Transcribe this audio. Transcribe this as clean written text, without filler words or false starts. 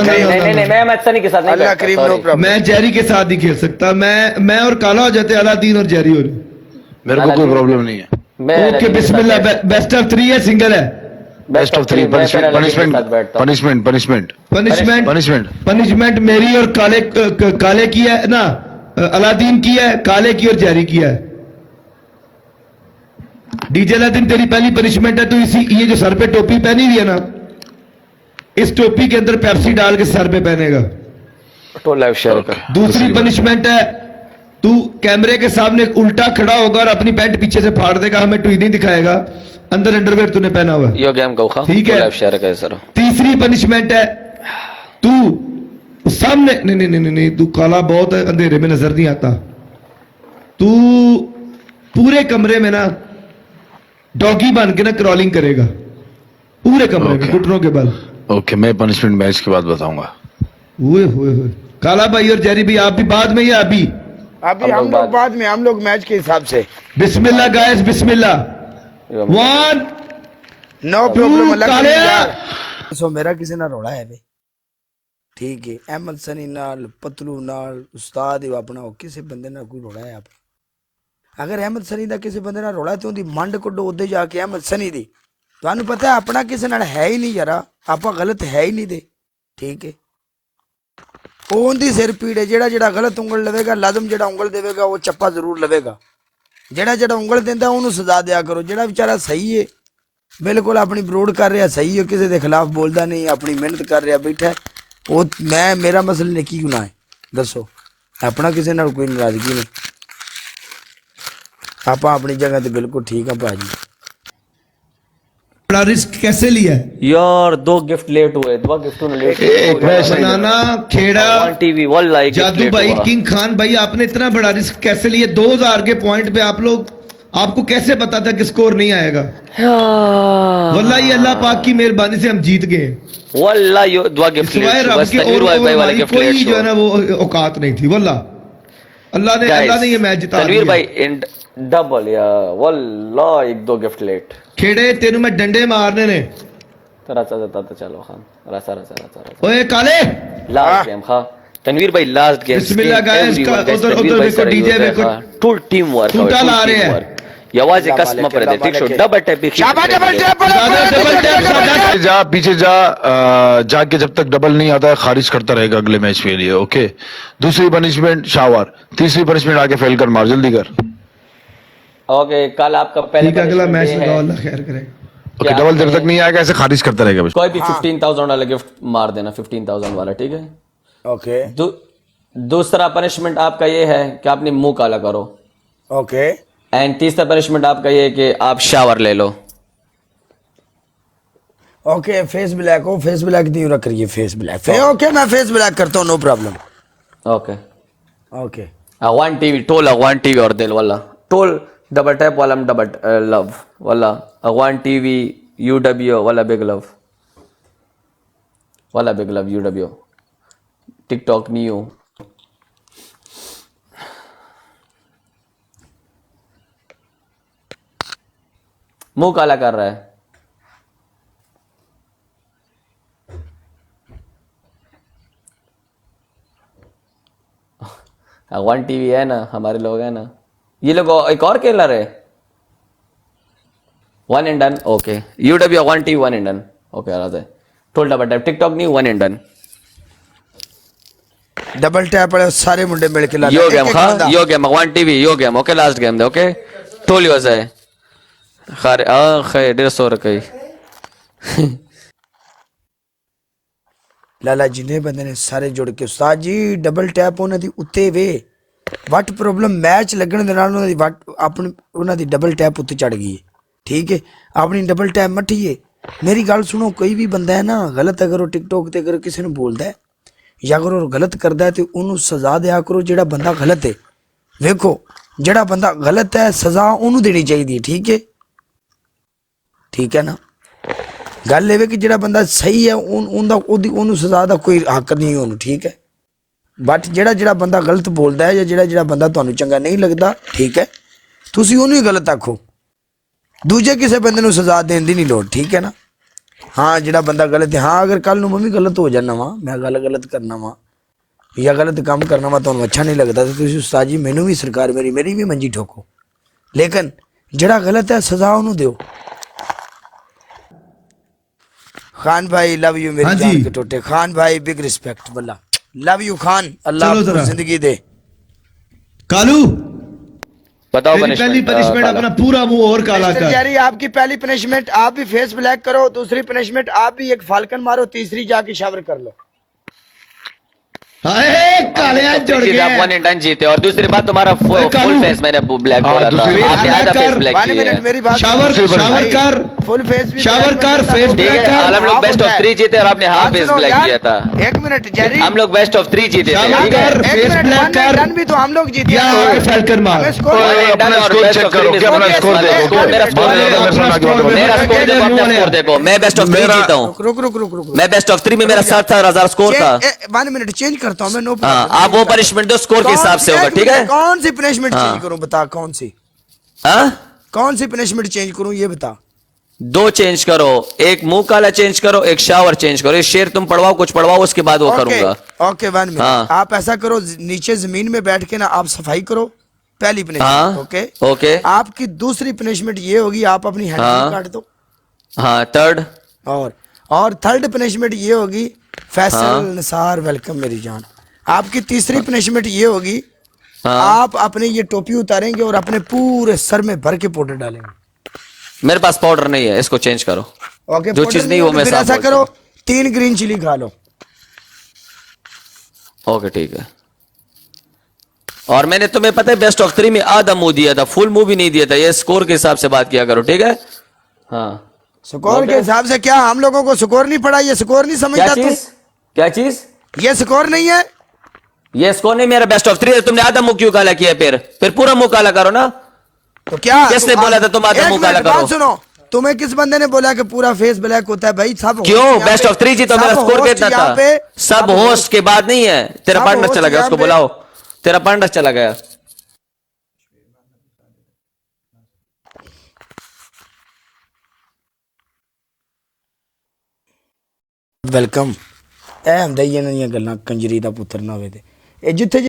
नहीं नहीं नहीं, मैं अहमद सनी के साथ नहीं अल्लाह बैठता, करीम नो sorry। प्रॉब्लम। मैं जेरी के साथ नहीं खेल सकता। मैं और काला हो जाते, अलादीन और जेरी हो जाते। मेरे को कोई प्रॉब्लम नहीं है। मैं ओके अलादीन के साथ बिस्मिल्लाह। बैठता- बेस्ट ऑफ 3 है, सिंगल है। बेस्ट ऑफ 3 मैं फिर अलादीन के साथ बैठता हूँ। Punishment punishment punishment punishment punishment मेरी और काले की है ना, अलादीन की है, काले की और जेरी की है। डीजे अलादीन तेरी पहली पनिशमेंट है, तू इसी ये जो सर पे टोपी पहनी हुई है ना, इस टोपी के अंदर पेप्सी डाल के सर पे पहनेगा। तो लाइव शेयर कर। दूसरी पनिशमेंट है, तू कैमरे के सामने उल्टा खड़ा होगा और अपनी पैंट पीछे से फाड़ देगा, हमें टू नहीं दिखाएगा, अंदर अंडरवेयर तूने पहना हुआ है। यो गेम को खा, ठीक है। लाइव शेयर कर सर। तीसरी पनिशमेंट है, तू सामने नहीं नहीं नहीं नहीं, तू काला बहुत है, अंधेरे में नजर नहीं आता। तू पूरे कमरे में ना डॉगी बन के ना क्रॉलिंग करेगा, पूरे कमरे में Okay. घुटनों के बल। ओके, मैं पनिशमेंट मैच के बाद बताऊंगा। हुए हुए हुए काला भाई और जेरी भाई, आप भी बाद में या अभी? अभी हम लोग बाद में, हम लोग मैच के हिसाब से। बिस्मिल्लाह गाइस, बिस्मिल्लाह। 1 नो प्रॉब्लम। अल्लाह काले करीम यार। सो मेरा किसी ना रोड़ा है बे, ठीक है। अहमद सनी नाल, पतलू नाल, उस्ताद ही अपना हो, किसी बंदे ना कोई रोड़ा है आप। अगर अहमद सनी दा किसी बंदे ना रोड़ा तो उनकी मंड कड्डो उदे जाके अहमद सनी दी। ਤੁਹਾਨੂੰ पता है अपना किसी नाल है ही नहीं यारा, आपा गलत है ही नहीं दे, ठीक है। ਉਹਦੀ ਸਿਰ ਪੀੜ ਹੈ, ਜਿਹੜਾ ਜਿਹੜਾ ਗਲਤ ਉਂਗਲ ਲਵੇਗਾ, ਲਾਜ਼ਮ ਜਿਹੜਾ ਉਂਗਲ ਦੇਵੇਗਾ ਉਹ ਚੱਪਾ ਜ਼ਰੂਰ ਲਵੇਗਾ। ਜਿਹੜਾ ਜਿਹੜਾ ਉਂਗਲ ਦਿੰਦਾ ਉਹਨੂੰ ਸਜ਼ਾ ਦਿਆ ਕਰੋ। ਜਿਹੜਾ ਵਿਚਾਰਾ ਸਹੀ ਹੈ, ਬਿਲਕੁਲ ਆਪਣੀ ਬਰੋਡ ਕਰ ਰਿਹਾ, ਸਹੀ ਹੈ, ਕਿਸੇ ਦੇ ਖਿਲਾਫ ਬੋਲਦਾ ਨਹੀਂ, ਆਪਣੀ ਮਿਹਨਤ ਕਰ ਰਿਹਾ ਬੈਠਾ, ਉਹ ਮੇਰਾ ਮਸਲੇ ਨੇ ਕੀ ਗੁਨਾਹ ਹੈ ਦੱਸੋ? ਆਪਣਾ ਕਿਸੇ ਨਾਲ ਕੋਈ ਨਾਰਾਜ਼ਗੀ ਨਹੀਂ, ਆਪਾਂ ਆਪਣੀ ਜਗ੍ਹਾ ਤੇ ਬਿਲकुल ठीक ਆ ਭਾਜੀ। बड़ा रिस्क कैसे लिया है? यार 2 गिफ्ट लेट हुए, 2 गिफ्टों ने लेट बनाना खेड़ा टीवी वल्लाह जादू भाई, किंग खान भाई, आपने इतना बड़ा रिस्क कैसे लिया? 2000 के पॉइंट पे आप लोग, आपको कैसे पता था कि स्कोर नहीं आएगा? वल्लाह ये अल्लाह पाक की मेहरबानी से हम जीत गए। वल्लाह यो 2 गिफ्ट सिवाय लेट, रब बस के तनवीर और भाई वाला हमारी गिफ्ट कोई लेट जो है ना वो औकात नहीं थी। वल्लाह अल्लाह ने ये मैच जिता तनवीर दिया। भाई इन डबल या वल्लाह 1-2 गिफ्ट लेट। खेड़े तेनू मैं डंडे मारने ने। तेरा चाचा चलो खान रसा रसा रसा रसा ओए काले, लास्ट गेम खा तनवीर भाई, लास्ट गेम। बिस्मिल्लाह गाइस, उधर देखो डीजे देखो, फुल टीम वर्क, टूटा ला रहे हैं। ये आवाज कस्म पर दे, ठीक शो डबल टैप, शाबाश, डबल टैप। पीछे जा जाके जब तक डबल नहीं आता है खारिज करता रहेगा अगले मैच के लिए। ओके, दूसरी पनिशमेंट शावर, तीसरी पनिशमेंट आके फेल कर मार, जल्दी कर। ओके, कल आपका पहले ठीक है, अगला मैच punishment ये लगाओ, है अल्लाह खैर करे। ओके, डबल देर तक नहीं आएगा, ऐसे खारिज करता रहेगा बस। कोई भी 15,000 वाला गिफ्ट मार देना, 15,000 वाला, ठीक है। ओके दूसरा पनिशमेंट आपका ये है कि आपने मुंह काला करो, ओके एंड तीसरा पनिशमेंट आपका ये है कि आप शावर ले लो। ओके। फेस ब्लैक हो, फेस ब्लैक नहीं रख रही है, फेस ब्लैक। ओके मैं फेस ब्लैक करता हूँ, no problem. Okay, okay one TV टोल, वन टीवी और दिल वाला टोल, डबल टैप वाला डबल लव वाला, वन टीवी यूडब्ल्यू वाला बिग लव वाला, big love U W, TikTok new. मुंह काला कर रहा है। वन टीवी है ना, हमारे लोग हैं ना, ये लोग एक और खेलर है। 1 and done, okay. UW 1 TV 1 and done, okay. आ रहा है टोल डबल टैप, टिकटॉक नहीं 1 and done। डबल टैप वाले सारे मुंडे मिल के ला यो गेम खा, यो गेम 1 टीवी, यो गेम, ओके। लास्ट गेम दे, ओके। टोल यूज है खैर खैर 150 रखी। लाला जिन्हें बंदे ने सारे जुड़ के उस्ताद जी डबल टैप उन्होंने उत्ते वे वट प्रॉब्लम मैच लगने दे नाल उन्होंने दी वट अपनी उन्होंने दी डबल टैप उत्ते चढ़ गई है, ठीक है। अपनी डबल टैप मठी है। मेरी गल सुनो, कोई भी बंदा है ना गलत अगर वो टिकटॉक ते अगर किसी ने बोलता है या अगर वो गलत करता है तो उन्होंने सजा दिया करो। जेड़ा बंदा गलत है, वेखो जेड़ा बंदा गलत है सजा उन्होंने देनी चाहिए, ठीक है, ठीक है ना। गल ये कि जेड़ा बंदा सही है उन्होंने सजा का कोई हक नहीं उन्होंने, ठीक है। बट जेड़ा जेड़ा बंदा गलत बोलता है या जेड़ा जेड़ा बंदा तुहानू चंगा नहीं लगता, ठीक है, तुसी उन्होंने ही गलत आखो, दूजे किसी बंदे नू सजा देने की नहीं लोड़, ठीक है ना। हाँ ਜਿਹੜਾ ਬੰਦਾ ਗਲਤ ਹੈ ਹਾਂ ਅਗਰ ਕੱਲ ਨੂੰ ਮੈਂ ਵੀ ਗਲਤ ਹੋ ਜਾਣਾ ਵਾ ਮੈਂ ਗੱਲ ਗਲਤ ਕਰਨਾ ਵਾ ਜਾਂ ਗਲਤ ਕੰਮ ਕਰਨਾ ਵਾ ਤੁਹਾਨੂੰ ਅੱਛਾ ਨਹੀਂ ਲੱਗਦਾ ਤੇ ਤੁਸੀਂ ਉਸਤਾਦ ਜੀ ਮੈਨੂੰ ਵੀ ਸਰਕਾਰ ਮੇਰੀ ਵੀ ਮੰਜੀ ਠੋਕੋ ਲੇਕਿਨ ਜਿਹੜਾ ਗਲਤ ਹੈ ਸਜ਼ਾ ਉਹਨੂੰ ਦਿਓ खान भाई लव यू मेरी हाँ जान जी। के टोटे खान भाई बिग रिस्पेक्ट बल्ला लव यू खान अल्लाह चलो आपको जरा। जिंदगी दे कालू बताओ तेरी पहली punishment, पनिशमेंट काला। अपना पूरा मुंह और काला मिस्टर कर। जैरी आपकी पहली पनिशमेंट आप भी फेस ब्लैक करो दूसरी पनिशमेंट आप भी एक फाल्कन मारो तीसरी जाके शावर कर लो हाय कालिया जुड़ जीते, आप गए 1 in 10 जीते और दूसरी बात तुम्हारा फुल कालू। फेस मैंने ब्लैक हाँ, बोला था दूसरी बात आपने आधा कर, फेस ब्लैक 1 किया मिनट है मेरी बात शावर शावर कर फुल फेस भी शावर black कर, में face होता है। black कर। हम लोग आप बेस्ट होता ऑफ है। 3 जीते और आपने हाफ बात फेस सुनो ब्लैक यार, किया था एक मिनट जैरी हम लोग बेस्ट ऑफ 3 जीते थे शावर ठीक है कर, एक face मिनट black कर। डन भी तो हम लोग जीते या हैं। आगे फैलकर मार हमें score- कोई अपना डन और स्कोर बेस्ट चेक ऑफ करो 3 क्या अपना स्कोर देखो स्कोर मेरा स्कोर बोले, देखो अपना स्कोर मेरा मेरा स्कोर देखो अपना बोले। स्कोर देखो मैं बेस्ट ऑफ 3 मेरा- जीता हूँ रुक रुक रुक रुक मैं बेस्ट ऑफ 3 में मेरा 70,000 स्कोर था 1 मिनट चेंज करता हूँ मैं नो हाँ आप वो पनिशमेंट दो स्कोर के हिसाब से होगा ठीक है कौन सी पनिशमेंट हाँ। चेंज करूं बता कौन सी हाँ कौन सी पनिशमेंट चेंज करूं ये बता 2 चेंज करो एक मुंह काला चेंज करो एक शावर चेंज करो ये शेर तुम पढ़वाओ कुछ पढ़वाओ उसके बाद वो करूंगा ओके 1 मिनट हाँ। आप ऐसा करो नीचे जमीन में बैठ के ना आप सफाई करो पहली हाँ पनिशमेंट ओके ओके आपकी दूसरी पनिशमेंट ये होगी आप अपनी हैंड हाँ। काट दो हाँ थर्ड और थर्ड पनिशमेंट ये होगी फैसल हाँ। निसार वेलकम मेरी जान आपकी तीसरी पनिशमेंट ये होगी हाँ आप अपने ये टोपी उतारेंगे और अपने पूरे सर में भर के पाउडर डालेंगे मेरे पास पाउडर नहीं है इसको चेंज करो ओके जो चीज नहीं वो मैं फिर साफ ऐसा बोलता करो 3 ग्रीन चिली खा लो ओके ठीक है और मैंने तुम्हें पता है बेस्ट ऑफ 3 में आधा मुंह दिया था फुल मुंह भी नहीं दिया था ये स्कोर के हिसाब से बात किया करो ठीक है हाँ स्कोर के हिसाब से क्या हम लोगों को स्कोर नहीं पड़ा ये स्कोर नहीं क्या समझता तू चीज क्या चीज ये स्कोर नहीं है ये स्कोर नहीं मेरा बेस्ट ऑफ 3 है तुमने आधा मुंह क्यों काला किया फिर पूरा मुंह काला करो ना तो क्या किसने तू- बोला था तुम आधा एक मुंह काला मिनट, बात करो? सुनो तुम्हें किस बंदे ने बोला कि पूरा फेस ब्लैक होता है भाई सब क्यों host यहाँ बेस्ट पे- ऑफ 3 जीतो मेरा सब स्कोर host कितना यहाँ था पे- सब होस्ट के बाद नहीं है तेरा सब पार्टनर host चला गया यहाँ उसको पे- बुलाओ तेरा पार्टनर चला गया ਵੈਲਕਮ ਇਹ ਹੁੰਦਾ ਹੀ ਇਹਨਾਂ ਦੀਆਂ ਗੱਲਾਂ ਕੰਜਰੀ ਦਾ ਪੁੱਤਰ ਨਾ ਹੋਵੇ ਤੇ ਇਹ ਜਿੱਥੇ